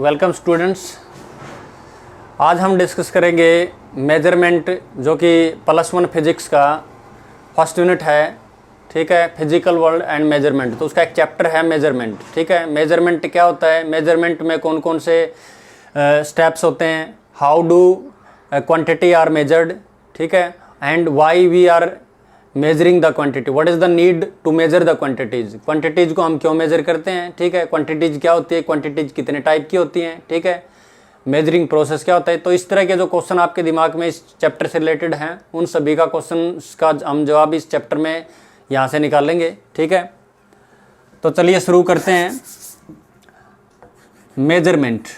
Welcome students. आज हम discuss करेंगे मेजरमेंट, जो कि +1 फिजिक्स का फर्स्ट यूनिट है। ठीक है, फिजिकल वर्ल्ड एंड मेजरमेंट। तो उसका एक चैप्टर है मेजरमेंट। ठीक है, मेजरमेंट क्या होता है, मेजरमेंट में कौन कौन से स्टेप्स होते हैं, how do quantity are measured, ठीक है, and why we are measuring the quantity, what is the need to measure the quantities. Quantities को हम क्यों मेजर करते हैं, ठीक है, क्वांटिटीज़ क्या होती है, क्वांटिटीज़ कितने टाइप की होती हैं, ठीक है, मेजरिंग प्रोसेस क्या होता है। तो इस तरह के जो क्वेश्चन आपके दिमाग में इस चैप्टर से रिलेटेड हैं, उन सभी का क्वेश्चन का हम जवाब इस चैप्टर में यहाँ से निकालेंगे। ठीक है, तो चलिए शुरू करते हैं। मेजरमेंट,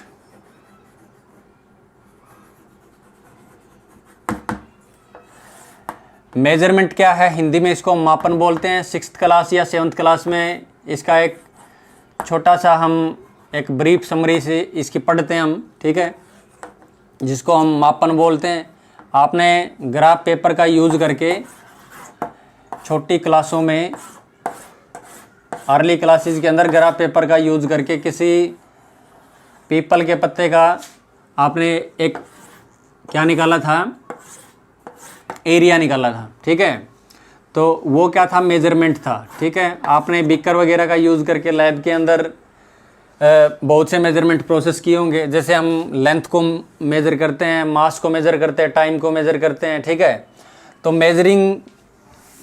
मेजरमेंट क्या है, हिंदी में इसको मापन बोलते हैं। 6th क्लास या 7th क्लास में इसका एक छोटा सा हम एक ब्रीफ समरी से इसकी पढ़ते हैं हम, ठीक है, जिसको हम मापन बोलते हैं। आपने ग्राफ पेपर का यूज़ करके छोटी क्लासों में, अर्ली क्लासेस के अंदर ग्राफ पेपर का यूज़ करके किसी पीपल के पत्ते का आपने एक क्या निकाला था, एरिया निकाला था। ठीक है, तो वो क्या था, मेजरमेंट था। ठीक है, आपने बीकर वगैरह का यूज़ करके लैब के अंदर बहुत से मेजरमेंट प्रोसेस किए होंगे। जैसे हम लेंथ को मेज़र करते हैं, मास को मेज़र करते हैं, टाइम को मेज़र करते हैं। ठीक है, तो मेजरिंग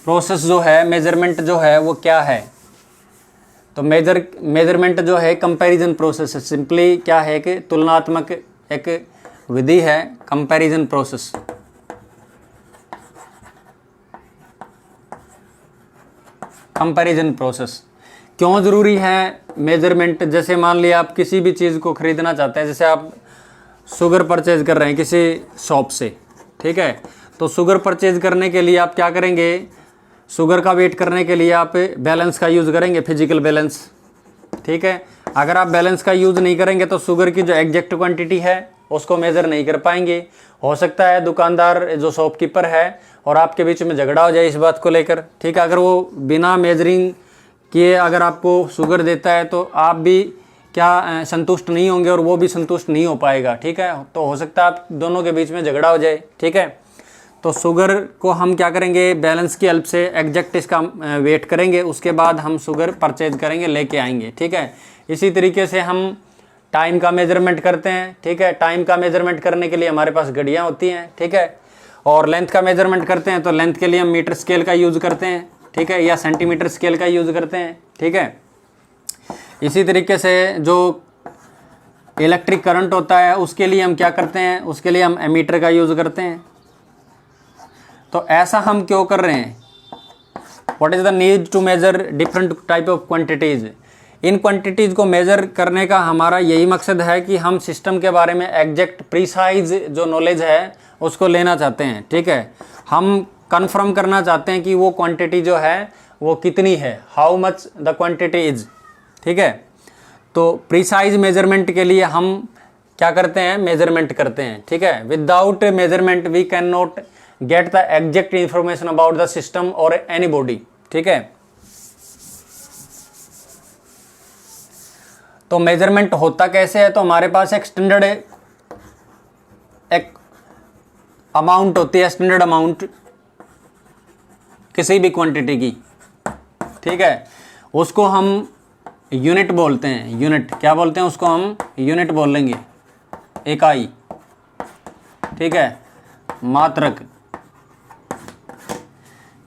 प्रोसेस जो है, मेजरमेंट जो है वो क्या है, तो मेजरमेंट जो है कंपैरिजन प्रोसेस है। सिंपली क्या है कि तुलनात्मक एक विधि है, कंपैरिजन प्रोसेस। कंपैरिजन प्रोसेस क्यों ज़रूरी है मेजरमेंट। जैसे मान लिया आप किसी भी चीज़ को ख़रीदना चाहते हैं, जैसे आप शुगर परचेज कर रहे हैं किसी शॉप से, ठीक है, तो शुगर परचेज करने के लिए आप क्या करेंगे, शुगर का वेट करने के लिए आप बैलेंस का यूज़ करेंगे, फिजिकल बैलेंस। ठीक है, अगर आप बैलेंस का यूज़ नहीं करेंगे तो शुगर की जो एग्जैक्ट क्वांटिटी है उसको मेज़र नहीं कर पाएंगे। हो सकता है दुकानदार जो शॉपकीपर है और आपके बीच में झगड़ा हो जाए इस बात को लेकर। ठीक है, अगर वो बिना मेजरिंग किए अगर आपको शुगर देता है तो आप भी क्या संतुष्ट नहीं होंगे और वो भी संतुष्ट नहीं हो पाएगा। ठीक है, तो हो सकता है आप दोनों के बीच में झगड़ा हो जाए। ठीक है, तो शुगर को हम क्या करेंगे, बैलेंस की हेल्प से एग्जैक्ट इसका वेट करेंगे, उसके बाद हम शुगर परचेज करेंगे, लेके आएंगे। ठीक है, इसी तरीके से हम टाइम का मेजरमेंट करते हैं। ठीक है, टाइम का मेजरमेंट करने के लिए हमारे पास घड़ियाँ होती हैं। ठीक है, और लेंथ का मेजरमेंट करते हैं तो लेंथ के लिए हम मीटर स्केल का यूज़ करते हैं। ठीक है, या सेंटीमीटर स्केल का यूज़ करते हैं। ठीक है, इसी तरीके से जो इलेक्ट्रिक करंट होता है उसके लिए हम क्या करते हैं, उसके लिए हम एमीटर का यूज़ करते हैं। तो ऐसा हम क्यों कर रहे हैं, what is the need to measure different type of quantities. इन क्वांटिटीज़ को मेज़र करने का हमारा यही मकसद है कि हम सिस्टम के बारे में एग्जैक्ट प्रीसाइज जो नॉलेज है उसको लेना चाहते हैं। ठीक है, हम कंफर्म करना चाहते हैं कि वो क्वांटिटी जो है वो कितनी है, how much the quantity is. ठीक है, तो प्रीसाइज मेजरमेंट के लिए हम क्या करते हैं, मेजरमेंट करते हैं। ठीक है, without measurement we can not get the exact information about the system और एनी बॉडी। ठीक है, तो मेजरमेंट होता कैसे है, तो हमारे पास एक स्टैंडर्ड एक अमाउंट होती है, स्टैंडर्ड अमाउंट किसी भी क्वांटिटी की। ठीक है, उसको हम यूनिट बोलते हैं। यूनिट क्या बोलते हैं, उसको हम यूनिट बोल लेंगे, इकाई। ठीक है, मात्रक।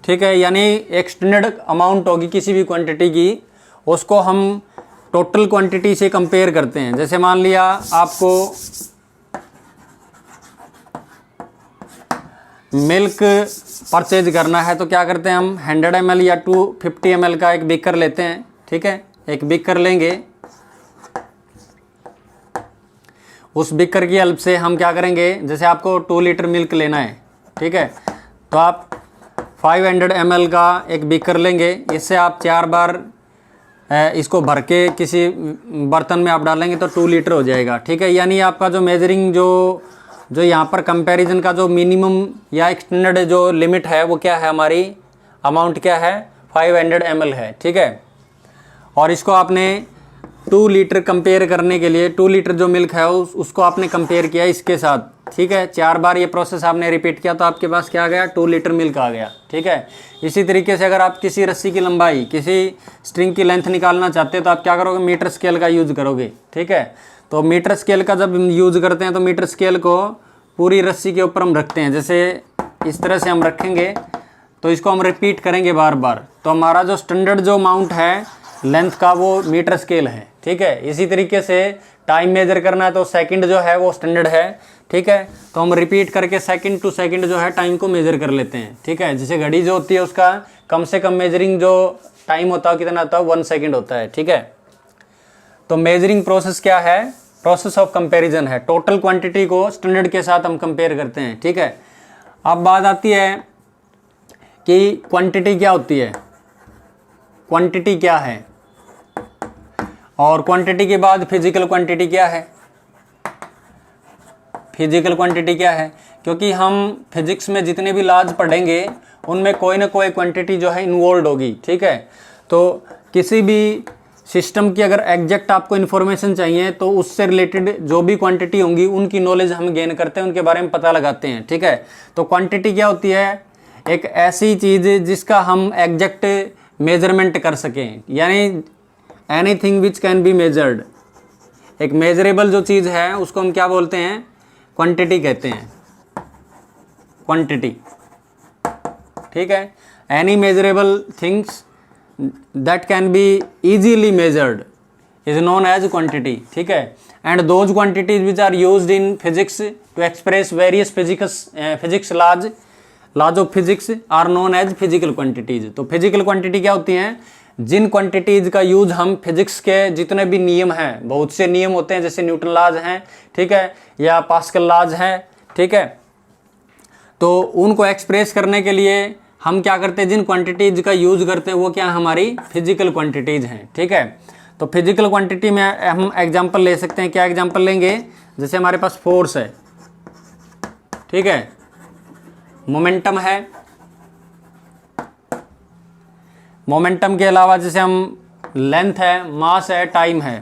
ठीक है, यानी एक स्टैंडर्ड अमाउंट होगी किसी भी क्वांटिटी की, उसको हम टोटल क्वांटिटी से कंपेयर करते हैं। जैसे मान लिया आपको मिल्क परचेज करना है तो क्या करते हैं हम, 100 ml या 250 ml का एक बीकर लेते हैं। ठीक है, एक बीकर लेंगे, उस बीकर की हेल्प से हम क्या करेंगे, जैसे आपको 2 लीटर मिल्क लेना है, ठीक है, तो आप 500 ml का एक बीकर लेंगे। इससे आप 4 बार इसको भर के किसी बर्तन में आप डालेंगे तो 2 लीटर हो जाएगा। ठीक है, यानी आपका जो मेजरिंग जो यहाँ पर कंपैरिजन का जो मिनिमम या एक स्टैंडर्ड जो लिमिट है वो क्या है, हमारी अमाउंट क्या है, 500 ml है। ठीक है, और इसको आपने 2 लीटर कंपेयर करने के लिए 2 लीटर जो मिल्क है उसको आपने कंपेयर किया इसके साथ, ठीक है। 4 बार ये प्रोसेस आपने रिपीट किया तो आपके पास क्या आ गया, 2 लीटर मिल्क आ गया, ठीक है। इसी तरीके से अगर आप किसी रस्सी की लंबाई, किसी स्ट्रिंग की लेंथ निकालना चाहते हैं तो आप क्या करोगे, मीटर स्केल का यूज़ करोगे, ठीक है। तो मीटर स्केल का जब यूज़ करते हैं तो मीटर स्केल को पूरी रस्सी के ऊपर हम रखते हैं, जैसे इस तरह से हम रखेंगे तो इसको हम रिपीट करेंगे बार बार, तो हमारा जो स्टैंडर्ड जो अमाउंट है लेंथ का वो मीटर स्केल है, ठीक है। इसी तरीके से टाइम मेजर करना है तो सेकंड जो है वो स्टैंडर्ड है, ठीक है। तो हम रिपीट करके सेकंड टू सेकंड जो है टाइम को मेजर कर लेते हैं, ठीक है। जैसे घड़ी जो होती है उसका कम से कम मेजरिंग जो टाइम होता है कितना होता है, 1 सेकंड होता है, ठीक है। तो मेजरिंग प्रोसेस क्या है, प्रोसेस ऑफ कंपैरिजन है। टोटल क्वांटिटी को स्टैंडर्ड के साथ हम कंपेयर करते हैं, ठीक है। अब बात आती है कि क्वांटिटी क्या होती है, क्वांटिटी क्या है, और क्वांटिटी के बाद फिजिकल क्वांटिटी क्या है, फिजिकल क्वांटिटी क्या है। क्योंकि हम फिजिक्स में जितने भी लॉज पढ़ेंगे उनमें कोई ना कोई क्वांटिटी जो है इन्वॉल्व होगी, ठीक है। तो किसी भी सिस्टम की अगर एग्जैक्ट आपको इन्फॉर्मेशन चाहिए तो उससे रिलेटेड जो भी क्वांटिटी होंगी उनकी नॉलेज हम गेन करते हैं, उनके बारे में पता लगाते हैं, ठीक है। तो क्वांटिटी क्या होती है, एक ऐसी चीज़ जिसका हम एग्जैक्ट मेजरमेंट कर सकें, यानी anything which can be measured. एक मेजरेबल जो चीज़ है उसको हम क्या बोलते हैं, क्वांटिटी कहते हैं, क्वांटिटी, ठीक है। Any measurable things that can be easily measured is known as quantity, ठीक है। And those quantities which are used in physics to express various physics laws of physics are known as physical quantities. तो physical quantity क्या होती हैं, जिन quantities का use हम physics के जितने भी नियम हैं, बहुत से नियम होते हैं जैसे न्यूटन लॉज हैं, ठीक है, या पास्कल लॉज हैं, ठीक है। तो उनको एक्सप्रेस करने के लिए हम क्या करते हैं, जिन क्वांटिटीज का यूज करते हैं वो क्या हमारी फिजिकल क्वांटिटीज हैं, ठीक है। तो फिजिकल क्वांटिटी में हम एग्जांपल ले सकते हैं, क्या एग्जांपल लेंगे, जैसे हमारे पास फोर्स है, ठीक है, मोमेंटम है, मोमेंटम के अलावा जैसे हम लेंथ है, मास है, टाइम है,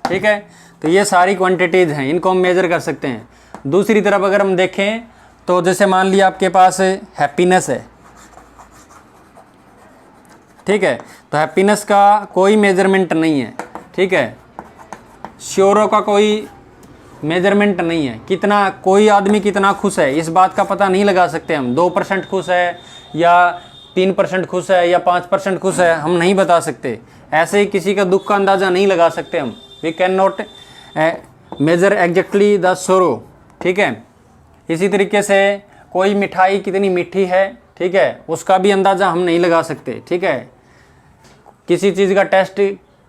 ठीक है। तो ये सारी क्वांटिटीज हैं, इनको हम मेजर कर सकते हैं। दूसरी तरफ अगर हम देखें तो जैसे मान लिया आपके पास हैप्पीनेस है, ठीक है। तो हैप्पीनेस का कोई मेजरमेंट नहीं है, ठीक है। श्योरों का कोई मेजरमेंट नहीं है, कितना कोई आदमी कितना खुश है इस बात का पता नहीं लगा सकते हम, 2% खुश है या 3% खुश है या 5% खुश है, हम नहीं बता सकते। ऐसे ही किसी का दुख का अंदाज़ा नहीं लगा सकते हम, we can not measure exactly the sorrow, ठीक है। इसी तरीके से कोई मिठाई कितनी मीठी है, ठीक है, उसका भी अंदाज़ा हम नहीं लगा सकते, ठीक है। किसी चीज़ का टेस्ट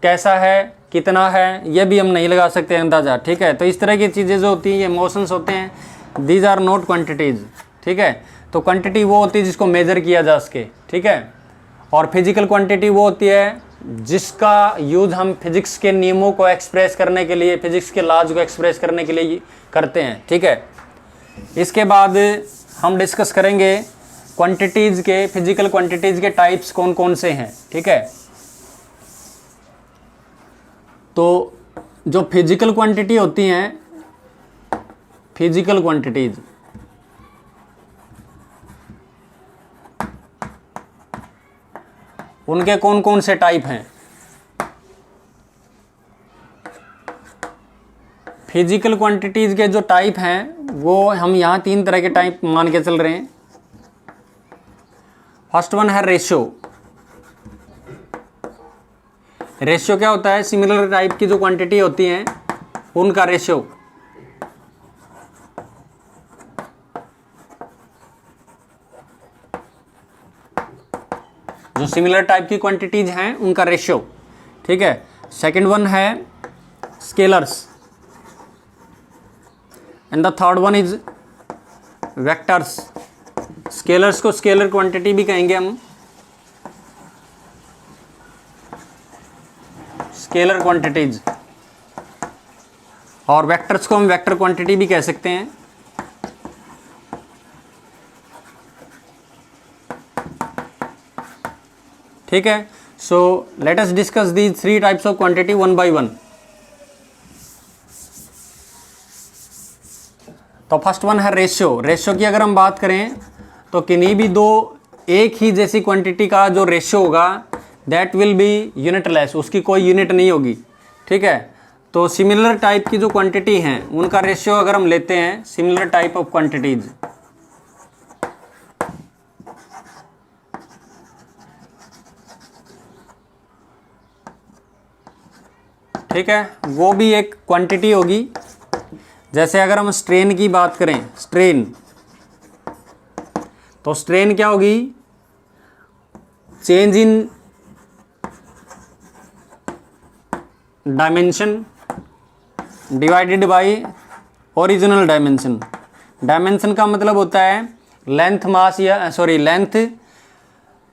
कैसा है, कितना है, ये भी हम नहीं लगा सकते अंदाज़ा, ठीक है। तो इस तरह की चीज़ें जो होती हैं, ये इमोशंस होते हैं, दीज आर नॉट क्वांटिटीज़, ठीक है। तो क्वांटिटी वो होती है जिसको मेज़र किया जा सके, ठीक है। और फिजिकल क्वांटिटी वो होती है जिसका यूज़ हम फिजिक्स के नियमों को एक्सप्रेस करने के लिए, फिजिक्स के लॉज को एक्सप्रेस करने के लिए करते हैं, ठीक है। इसके बाद हम डिस्कस करेंगे क्वांटिटीज़ के, फिजिकल क्वांटिटीज़ के टाइप्स कौन कौन से हैं, ठीक है। तो जो फिजिकल क्वांटिटी होती हैं, फिजिकल क्वांटिटीज, उनके कौन कौन से टाइप हैं। फिजिकल क्वांटिटीज के जो टाइप हैं वो हम यहाँ 3 तरह के टाइप मान के चल रहे हैं। फर्स्ट वन है रेशियो। रेशियो क्या होता है, सिमिलर टाइप की जो क्वांटिटी होती हैं उनका रेशियो। जो सिमिलर टाइप की क्वांटिटीज हैं उनका रेशियो, ठीक है। सेकंड वन है scalars and the third one is vectors. Scalars को स्केलर क्वांटिटी भी कहेंगे हम, स्केलर क्वांटिटीज, और वेक्टर्स को हम वेक्टर क्वांटिटी भी कह सकते हैं। ठीक है। So let us discuss the 3 types of quantity one by one. तो फर्स्ट वन है रेशियो। रेशियो की अगर हम बात करें तो किन्हीं भी दो एक ही जैसी क्वांटिटी का जो रेशियो होगा दैट विल बी यूनिटलेस, उसकी कोई यूनिट नहीं होगी, ठीक है। तो सिमिलर टाइप की जो क्वांटिटी हैं उनका रेशियो अगर हम लेते हैं, सिमिलर टाइप ऑफ क्वांटिटीज, ठीक है, वो भी एक क्वांटिटी होगी। जैसे अगर हम स्ट्रेन की बात करें, स्ट्रेन, तो स्ट्रेन क्या होगी, change in dimension divided by original dimension. Dimension का मतलब होता है लेंथ मास या लेंथ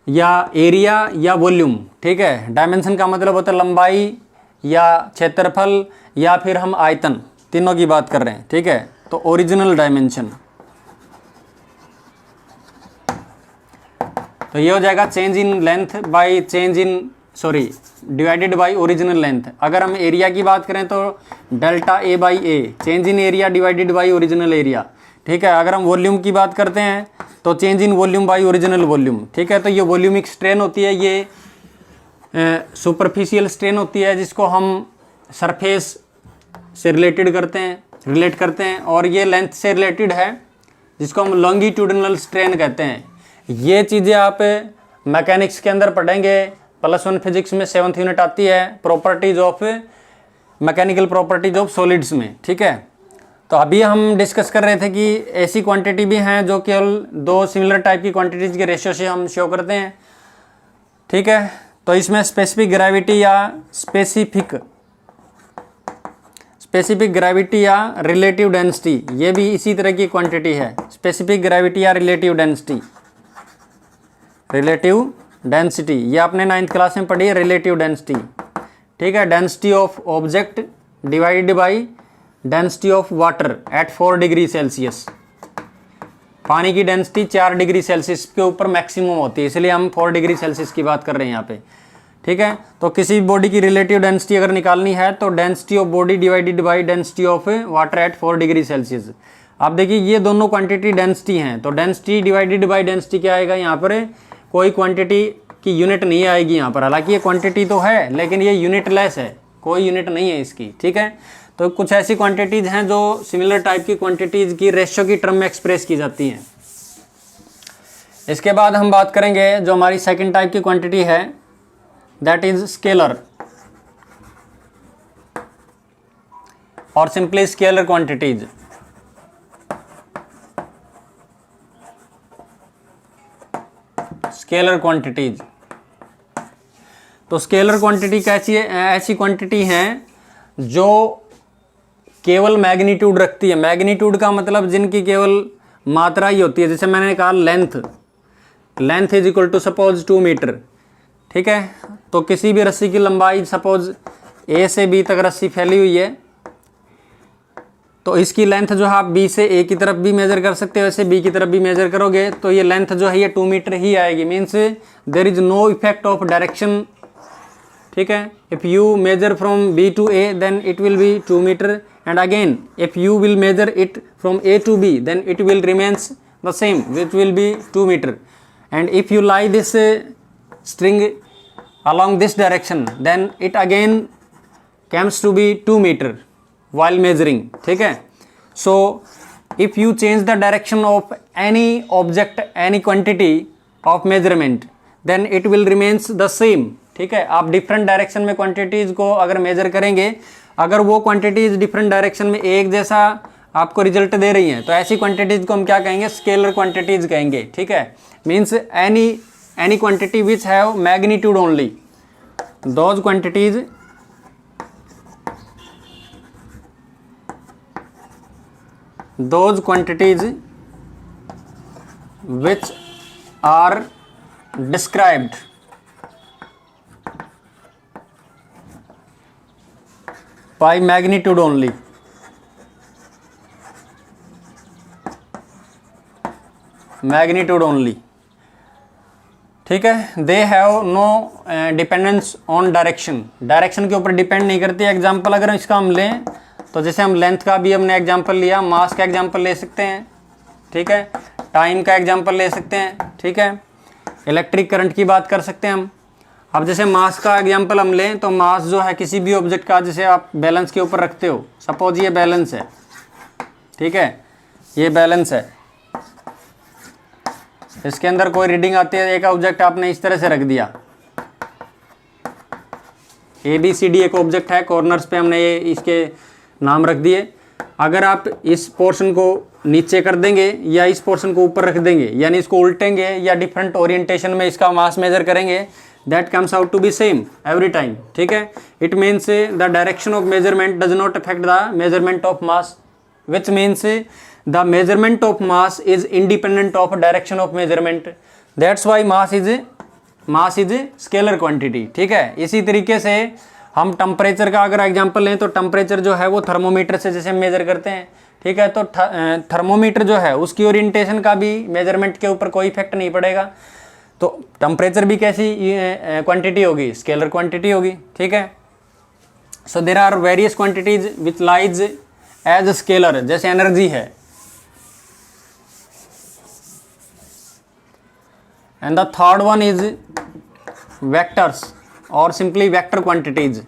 या एरिया या वॉल्यूम, ठीक है। डायमेंशन का मतलब होता है लंबाई या क्षेत्रफल या फिर हम आयतन, तीनों की बात कर रहे हैं, ठीक है। तो ओरिजिनल डायमेंशन, तो ये हो जाएगा change in length by change in divided by original length. अगर हम एरिया की बात करें तो delta A by A, change in area divided by original area, ठीक है। अगर हम वॉल्यूम की बात करते हैं तो change in volume by original volume, ठीक है। तो ये वॉल्यूमिक स्ट्रेन होती है, ये सुपरफिशियल स्ट्रेन होती है जिसको हम सरफेस से रिलेट करते हैं, और ये लेंथ से रिलेटेड है जिसको हम लॉन्गिट्यूडिनल स्ट्रेन कहते हैं। ये चीज़ें आप मैकेनिक्स के अंदर पढ़ेंगे, +1 फिजिक्स में 7th यूनिट आती है, properties of mechanical properties of solids में, ठीक है। तो अभी हम डिस्कस कर रहे थे कि ऐसी क्वांटिटी भी हैं जो केवल दो सिमिलर टाइप की क्वांटिटीज़ के रेशियो से हम शो करते हैं, ठीक है। तो इसमें स्पेसिफिक ग्रेविटी या स्पेसिफिक ग्रेविटी या रिलेटिव डेंसिटी, ये भी इसी तरह की क्वांटिटी है। स्पेसिफिक ग्रेविटी या रिलेटिव डेंसिटी ये आपने 9th क्लास में पढ़ी है, रिलेटिव डेंसिटी, ठीक है। Density of object divided by density of water at 4 degree Celsius. पानी की डेंसिटी 4 डिग्री सेल्सियस के ऊपर मैक्सिमम होती है, इसलिए हम 4 डिग्री सेल्सियस की बात कर रहे हैं यहाँ पे, ठीक है। तो किसी भी बॉडी की रिलेटिव डेंसिटी अगर निकालनी है तो density of body divided by density of water at 4 degree Celsius. आप देखिए ये दोनों क्वांटिटी डेंसिटी हैं, तो डेंसिटी डिवाइडेड बाय डेंसिटी क्या आएगा यहाँ पर, कोई क्वांटिटी की यूनिट नहीं आएगी यहाँ पर। हालांकि ये क्वांटिटी तो है लेकिन ये यूनिटलेस है, कोई यूनिट नहीं है इसकी, ठीक है। तो कुछ ऐसी क्वांटिटीज हैं जो सिमिलर टाइप की क्वांटिटीज की रेशियो की टर्म में एक्सप्रेस की जाती हैं। इसके बाद हम बात करेंगे जो हमारी सेकंड टाइप की क्वांटिटी है, दैट इज स्केलर और simply scalar quantities. Scalar quantities, तो स्केलर क्वांटिटी कैसी है, ऐसी क्वांटिटी हैं जो केवल मैग्नीट्यूड रखती है। मैग्नीट्यूड का मतलब जिनकी केवल मात्रा ही होती है। जैसे मैंने कहा length is equal to suppose 2 metre, ठीक है। तो किसी भी रस्सी की लंबाई सपोज ए से बी तक रस्सी फैली हुई है, तो इसकी लेंथ जो है आप बी से ए की तरफ भी मेजर कर सकते हो, वैसे बी की तरफ भी मेजर करोगे तो ये लेंथ जो है ये 2 मीटर ही आएगी। Means there is no effect of direction, ठीक है। If you measure from B to A then it will be 2 metre, and again if you will measure it from A to B then it will remains the same, which will be 2 metre. And if you lie this string along this direction then it again comes to be 2 meter while measuring, ठीक है। So if you change the direction of any object, any quantity of measurement then it will remains the same, ठीक है। आप different direction में quantities को अगर major करेंगे, अगर वो क्वांटिटीज डिफरेंट डायरेक्शन में एक जैसा आपको रिजल्ट दे रही हैं तो ऐसी क्वांटिटीज को हम क्या कहेंगे, स्केलर क्वांटिटीज कहेंगे, ठीक है। Means any quantity which have magnitude only, those quantities which are described by magnitude only, ठीक है। They have no dependence on direction, direction के ऊपर डिपेंड नहीं करती। एग्जाम्पल अगर इसका हम लें तो जैसे हम लेंथ का भी हमने एग्जाम्पल लिया, मास का एग्जाम्पल ले सकते हैं, ठीक है, टाइम का एग्जाम्पल ले सकते हैं, ठीक है, इलेक्ट्रिक करंट की बात कर सकते हैं हम। अब जैसे मास का एग्जाम्पल हम लें तो मास जो है किसी भी ऑब्जेक्ट का, जैसे आप बैलेंस के ऊपर रखते हो, सपोज ये बैलेंस है, ठीक है, ये बैलेंस है, इसके अंदर कोई रीडिंग आती है, एक ऑब्जेक्ट आपने इस तरह से रख दिया, ABCD एक ऑब्जेक्ट है, कॉर्नर्स पे हमने ये इसके नाम रख दिए। अगर आप इस पोर्शन को नीचे कर देंगे या इस पोर्शन को ऊपर रख देंगे, यानी इसको उल्टेंगे या डिफरेंट ओरिएंटेशन में इसका मास मेजर करेंगे, that comes out to be same every time, ठीक है। It means the direction of measurement does not affect the measurement of mass, which means the measurement of mass is independent of direction of measurement, that's why mass is scalar quantity, ठीक है। इसी तरीके से हम temperature का अगर example लें तो टेम्परेचर जो है वो थर्मोमीटर से जैसे हम मेजर करते हैं, ठीक है, तो थर्मोमीटर जो है उसकी ओरिएंटेशन का भी मेजरमेंट के ऊपर कोई इफेक्ट नहीं पड़ेगा। तो टेम्परेचर भी कैसी क्वांटिटी होगी, स्केलर क्वांटिटी होगी, ठीक है। So there are various quantities which lies as scalar, जैसे एनर्जी है, and the third one is vectors और सिंपली वेक्टर क्वांटिटीज।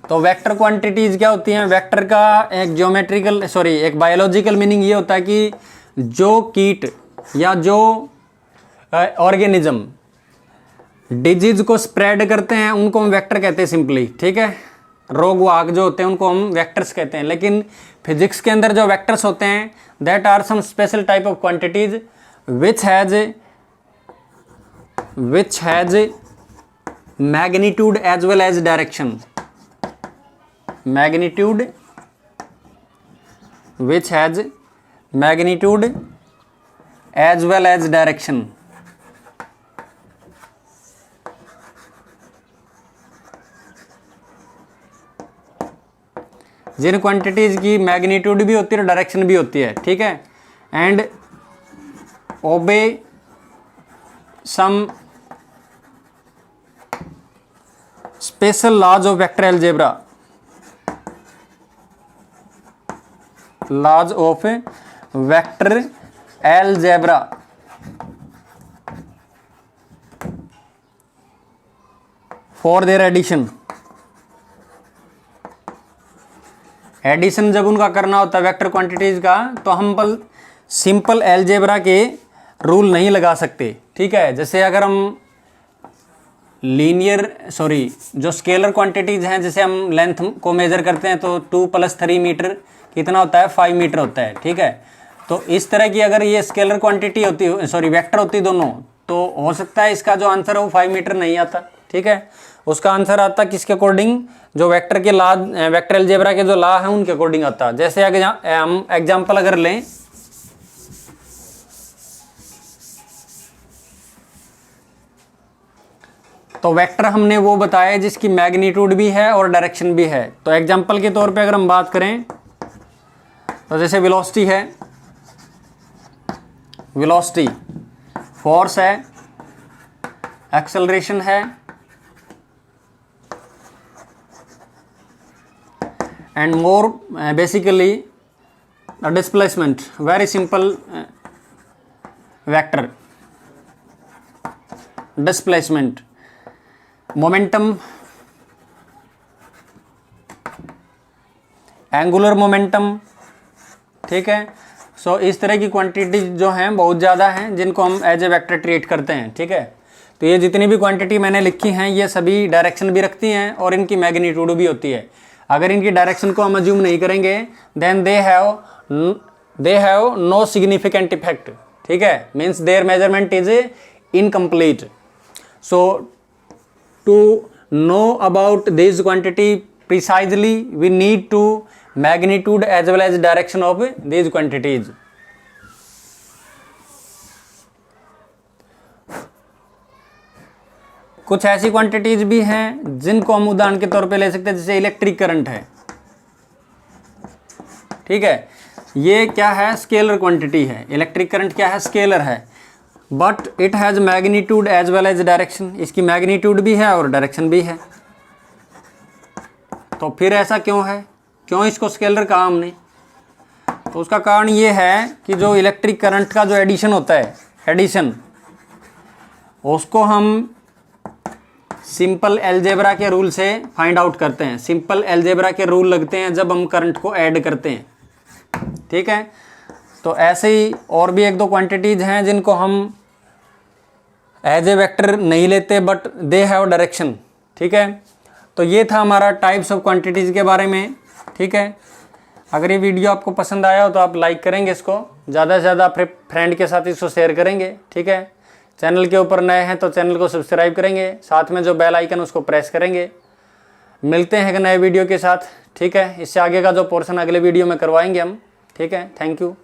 तो वेक्टर क्वांटिटीज क्या होती हैं? वेक्टर का एक बायोलॉजिकल मीनिंग ये होता है कि जो कीट या जो ऑर्गेनिज्म डिजीज को स्प्रेड करते हैं उनको हम वेक्टर कहते हैं सिंपली, ठीक है। रोग वाहक जो होते हैं उनको हम वेक्टर्स कहते हैं। लेकिन फिजिक्स के अंदर जो वेक्टर्स होते हैं that are some special type of quantities which has magnitude as well as direction, magnitude which has magnitude as well as direction। जिन क्वांटिटीज की मैग्नीट्यूड भी होती है और डायरेक्शन भी होती है, ठीक है, and obey some special laws of vector algebra, laws of vector algebra. For their addition, addition जब उनका करना होता है वेक्टर क्वांटिटीज का तो हम सिंपल अलजेब्रा के रूल नहीं लगा सकते, ठीक है। जैसे अगर हम जो स्केलर क्वांटिटीज हैं, जैसे हम लेंथ को मेजर करते हैं तो 2 + 3 मीटर कितना होता है, 5 मीटर होता है, ठीक है। तो इस तरह की अगर ये स्केलर क्वांटिटी होती, वेक्टर होती दोनों, तो हो सकता है इसका जो आंसर है वो 5 मीटर नहीं आता, ठीक है। उसका आंसर आता किसके अकॉर्डिंग, जो वेक्टर के लॉ, वेक्टर अलजेब्रा के जो लॉ हैं उनके अकॉर्डिंग आता। जैसे हम एग्जांपल अगर लें तो वेक्टर हमने वो बताया जिसकी मैग्नीट्यूड भी है और डायरेक्शन भी है। तो एग्जांपल के तौर पे अगर हम बात करें तो जैसे वेलोसिटी है, वेलोसिटी फोर्स है, एक्सेलरेशन है, and more basically displacement, very simple vector displacement, momentum, angular momentum, ठीक है। सो इस तरह की क्वांटिटी जो हैं बहुत ज़्यादा हैं जिनको हम एज ए वेक्टर ट्रीट करते हैं, ठीक है। तो ये जितनी भी क्वांटिटी मैंने लिखी हैं ये सभी डायरेक्शन भी रखती हैं और इनकी मैग्नीट्यूड भी होती है। अगर इनकी डायरेक्शन को हम अज्यूम नहीं करेंगे then they have no significant effect, ठीक है, means their measurement is incomplete. So to know about this quantity precisely we need to magnitude as well as direction of these quantities। कुछ ऐसी quantities भी हैं जिनको हम उदाहरण के तौर पे ले सकते हैं, जैसे इलेक्ट्रिक करंट है, ठीक है। ये क्या है, स्केलर क्वांटिटी है। इलेक्ट्रिक करंट क्या है, स्केलर है, but it has magnitude as well as direction. इसकी मैग्नीट्यूड भी है और डायरेक्शन भी है। तो फिर ऐसा क्यों है, क्यों इसको स्केलर कहा हमने? तो उसका कारण ये है कि जो इलेक्ट्रिक करंट का जो एडिशन होता है, एडिशन, उसको हम सिंपल अलजेब्रा के रूल से फाइंड आउट करते हैं। सिंपल अलजेब्रा के रूल लगते हैं जब हम करंट को ऐड करते हैं, ठीक है। तो ऐसे ही और भी एक दो क्वांटिटीज हैं जिनको हम एज ए वेक्टर नहीं लेते, बट दे हैव डायरेक्शन, ठीक है। तो ये था हमारा टाइप्स ऑफ क्वांटिटीज़ के बारे में, ठीक है। अगर ये वीडियो आपको पसंद आया हो तो आप लाइक करेंगे, इसको ज़्यादा से ज़्यादा अपने फ्रेंड के साथ इसको शेयर करेंगे, ठीक है। चैनल के ऊपर नए हैं तो चैनल को सब्सक्राइब करेंगे, साथ में जो बेल आइकन उसको प्रेस करेंगे। मिलते हैं एक नए वीडियो के साथ, ठीक है। इससे आगे का जो पोर्शन अगले वीडियो में करवाएंगे हम, ठीक है। Thank you.